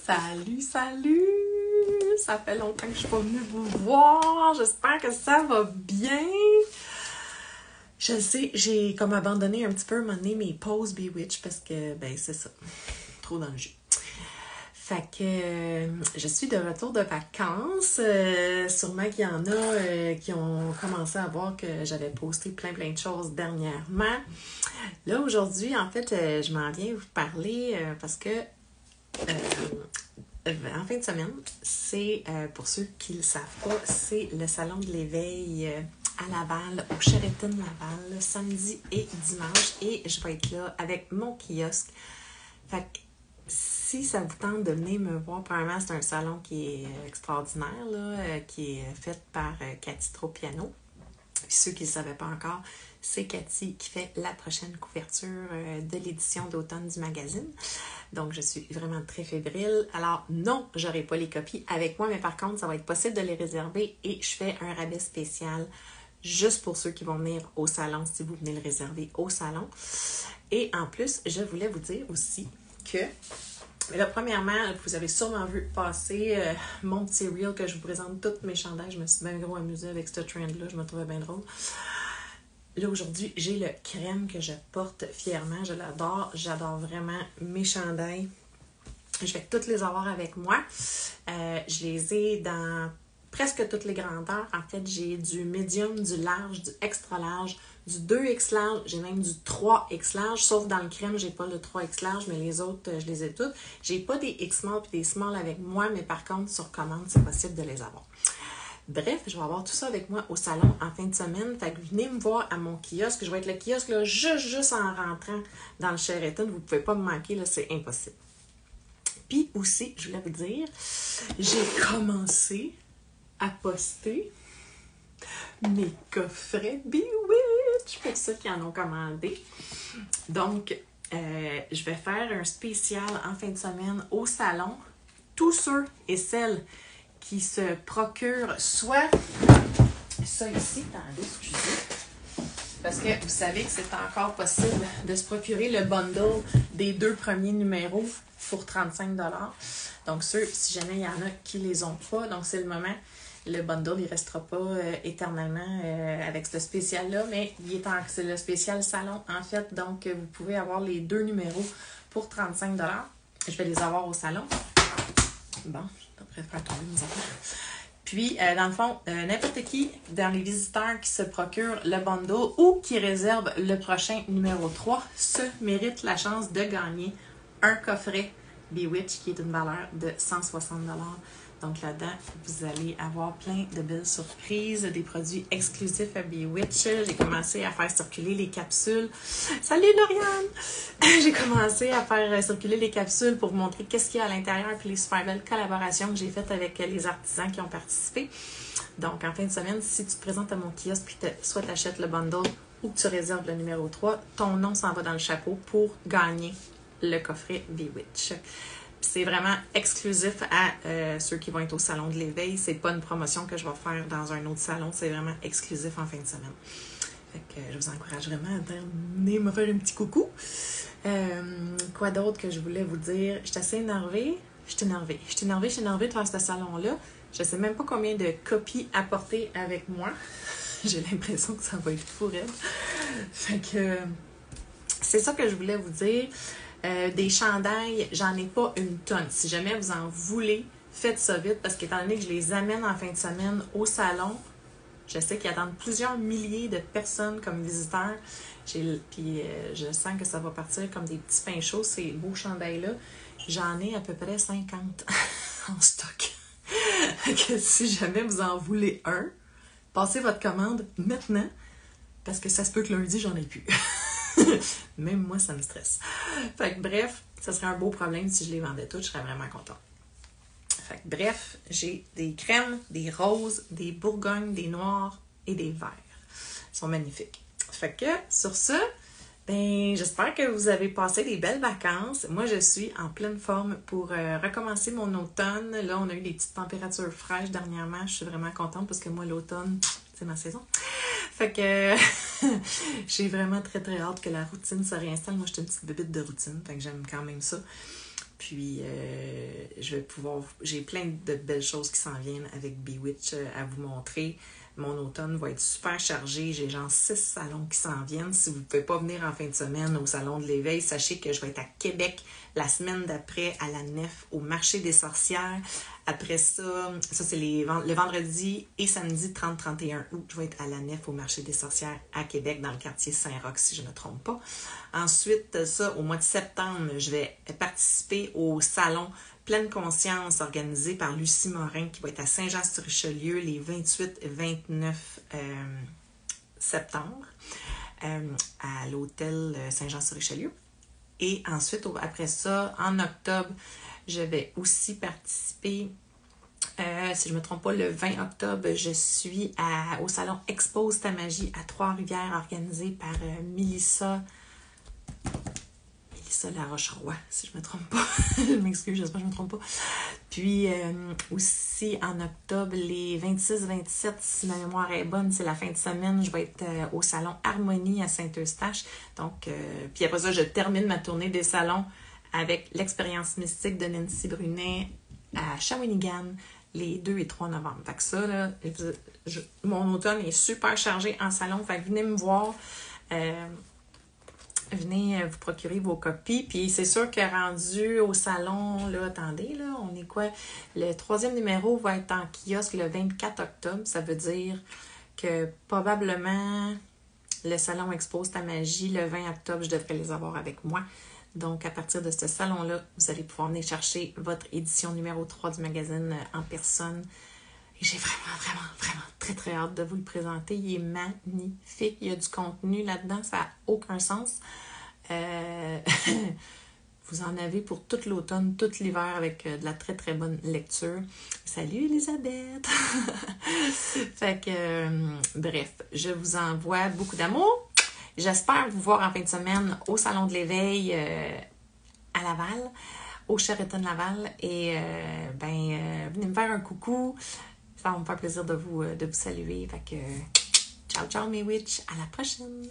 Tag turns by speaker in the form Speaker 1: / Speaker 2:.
Speaker 1: Salut, salut! Ça fait longtemps que je suis pas venue vous voir. J'espère que ça va bien. Je sais, j'ai comme abandonné un petit peu à un moment donné mes pauses Bewitch parce que, ben, c'est ça. Trop dans le jus. Fait que je suis de retour de vacances. Sûrement qu'il y en a qui ont commencé à voir que j'avais posté plein de choses dernièrement. Là, aujourd'hui, en fait, je m'en viens vous parler parce que en fin de semaine, c'est, pour ceux qui ne le savent pas, c'est le Salon de l'éveil à Laval, au Sheraton Laval, samedi et dimanche. Et je vais être là avec mon kiosque. Fait que si ça vous tente de venir me voir, premièrement, c'est un salon qui est extraordinaire, là, qui est fait par Cathy Tropiano. Puis ceux qui ne le savaient pas encore, c'est Cathy qui fait la prochaine couverture de l'édition d'automne du magazine. Donc, je suis vraiment très fébrile. Alors, non, je n'aurai pas les copies avec moi, mais par contre, ça va être possible de les réserver et je fais un rabais spécial juste pour ceux qui vont venir au salon, si vous venez le réserver au salon. Et en plus, je voulais vous dire aussi que, là, premièrement, vous avez sûrement vu passer mon petit reel que je vous présente toutes mes chandails. Je me suis bien gros amusée avec ce trend-là. Je me trouvais bien drôle. Là, aujourd'hui, j'ai le crème que je porte fièrement. Je l'adore. J'adore vraiment mes chandails. Je vais toutes les avoir avec moi. Je les ai dans presque toutes les grandeurs. En fait, j'ai du medium, du large, du extra large, du 2X large. J'ai même du 3X large. Sauf dans le crème, j'ai pas le 3X large, mais les autres, je les ai toutes. J'ai pas des X small et des small avec moi, mais par contre, sur commande, c'est possible de les avoir. Bref, je vais avoir tout ça avec moi au salon en fin de semaine. Fait que venez me voir à mon kiosque. Je vais être le kiosque là, juste en rentrant dans le Sheraton. Vous ne pouvez pas me manquer, là, c'est impossible. Puis aussi, je voulais vous dire, j'ai commencé à poster mes coffrets Bewitch pour ceux qui en ont commandé. Donc, je vais faire un spécial en fin de semaine au salon. Tous ceux et celles qui se procurent soit ça ici, attendez, excusez, parce que vous savez que c'est encore possible de se procurer le bundle des 2 premiers numéros pour 35 $. Donc ceux, si jamais il y en a qui les ont pas, donc c'est le moment. Le bundle, il ne restera pas éternellement avec ce spécial-là, mais c'est le spécial salon, en fait. Donc, vous pouvez avoir les 2 numéros pour 35 $. Je vais les avoir au salon. Bon, je devrais faire tomber mes affaires. Puis, dans le fond, n'importe qui dans les visiteurs qui se procurent le bundle ou qui réserve le prochain numéro 3 se mérite la chance de gagner un coffret Bewitch qui est d'une valeur de 160 $. Donc là-dedans, vous allez avoir plein de belles surprises, des produits exclusifs à Bewitch. J'ai commencé à faire circuler les capsules. Salut Lauriane! J'ai commencé à faire circuler les capsules pour vous montrer qu'est-ce qu'il y a à l'intérieur puis les super belles collaborations que j'ai faites avec les artisans qui ont participé. Donc en fin de semaine, si tu te présentes à mon kiosque puis soit tu achètes le bundle ou que tu réserves le numéro 3, ton nom s'en va dans le chapeau pour gagner le coffret Bewitch. C'est vraiment exclusif à ceux qui vont être au salon de l'éveil. C'est pas une promotion que je vais faire dans un autre salon. C'est vraiment exclusif en fin de semaine. Fait que je vous encourage vraiment à venir me faire un petit coucou. Quoi d'autre que je voulais vous dire? Je suis assez énervée. Je suis énervée de faire ce salon-là. Je sais même pas combien de copies apporter avec moi. J'ai l'impression que ça va être fou raide. Fait que c'est ça que je voulais vous dire. Des chandails, j'en ai pas une tonne. Si jamais vous en voulez, faites ça vite parce qu'étant donné que je les amène en fin de semaine au salon, je sais qu'il y a plusieurs milliers de personnes comme visiteurs. Puis je sens que ça va partir comme des petits pains chauds, ces beaux chandails-là. J'en ai à peu près 50 en stock. Que si jamais vous en voulez un, passez votre commande maintenant parce que ça se peut que lundi, j'en ai plus. Même moi, ça me stresse. Fait que bref, ça serait un beau problème si je les vendais toutes, je serais vraiment contente. Fait que bref, j'ai des crèmes, des roses, des bourgognes, des noirs et des verts. Ils sont magnifiques. Fait que sur ça, ben j'espère que vous avez passé des belles vacances. Moi, je suis en pleine forme pour recommencer mon automne. Là, on a eu des petites températures fraîches dernièrement. Je suis vraiment contente parce que moi, l'automne, c'est ma saison. Fait que j'ai vraiment très hâte que la routine se réinstalle. Moi, je suis une petite bébête de routine, fait que j'aime quand même ça. Puis, j'ai plein de belles choses qui s'en viennent avec Bewitch à vous montrer. Mon automne va être super chargé. J'ai genre 6 salons qui s'en viennent. Si vous ne pouvez pas venir en fin de semaine au Salon de l'Éveil, sachez que je vais être à Québec la semaine d'après à la Nef, au Marché des Sorcières. Après ça c'est le vendredi et samedi 30-31 août. Je vais être à la Nef, au Marché des Sorcières à Québec, dans le quartier Saint-Roch, si je ne me trompe pas. Ensuite, au mois de septembre, je vais participer au Salon Pleine Conscience organisé par Lucie Morin qui va être à Saint-Jean-sur-Richelieu les 28 et 29 septembre à l'hôtel Saint-Jean-sur-Richelieu. Et ensuite, après ça, en octobre, je vais aussi participer, si je ne me trompe pas, le 20 octobre, je suis au salon Expose ta magie à Trois-Rivières organisé par Mélissa Laroche-Roy, si je ne me trompe pas. Je m'excuse, j'espère que je ne me trompe pas. Puis aussi en octobre, les 26-27, si ma mémoire est bonne, c'est la fin de semaine, je vais être au salon Harmonie à Saint-Eustache. Donc, puis après ça, je termine ma tournée des salons avec l'expérience mystique de Nancy Brunet à Shawinigan les 2 et 3 novembre. Fait que ça, là, mon automne est super chargé en salon. Fait que venez me voir. Venez vous procurer vos copies. Puis c'est sûr que rendu au salon, là, attendez, là, on est quoi? Le 3e numéro va être en kiosque le 24 octobre. Ça veut dire que probablement le salon Expose ta magie, le 20 octobre, je devrais les avoir avec moi. Donc, à partir de ce salon-là, vous allez pouvoir venir chercher votre édition numéro 3 du magazine en personne. Et j'ai vraiment très, très hâte de vous le présenter. Il est magnifique. Il y a du contenu là-dedans. Ça n'a aucun sens. Vous en avez pour tout l'automne, tout l'hiver avec de la très, très bonne lecture. Salut, Elisabeth! Fait que, bref, je vous envoie beaucoup d'amour. J'espère vous voir en fin de semaine au Salon de l'Éveil à Laval, au Sheraton Laval. Et venez me faire un coucou. Ça va me faire plaisir de vous saluer. Fait que, ciao, ciao mes witches. À la prochaine!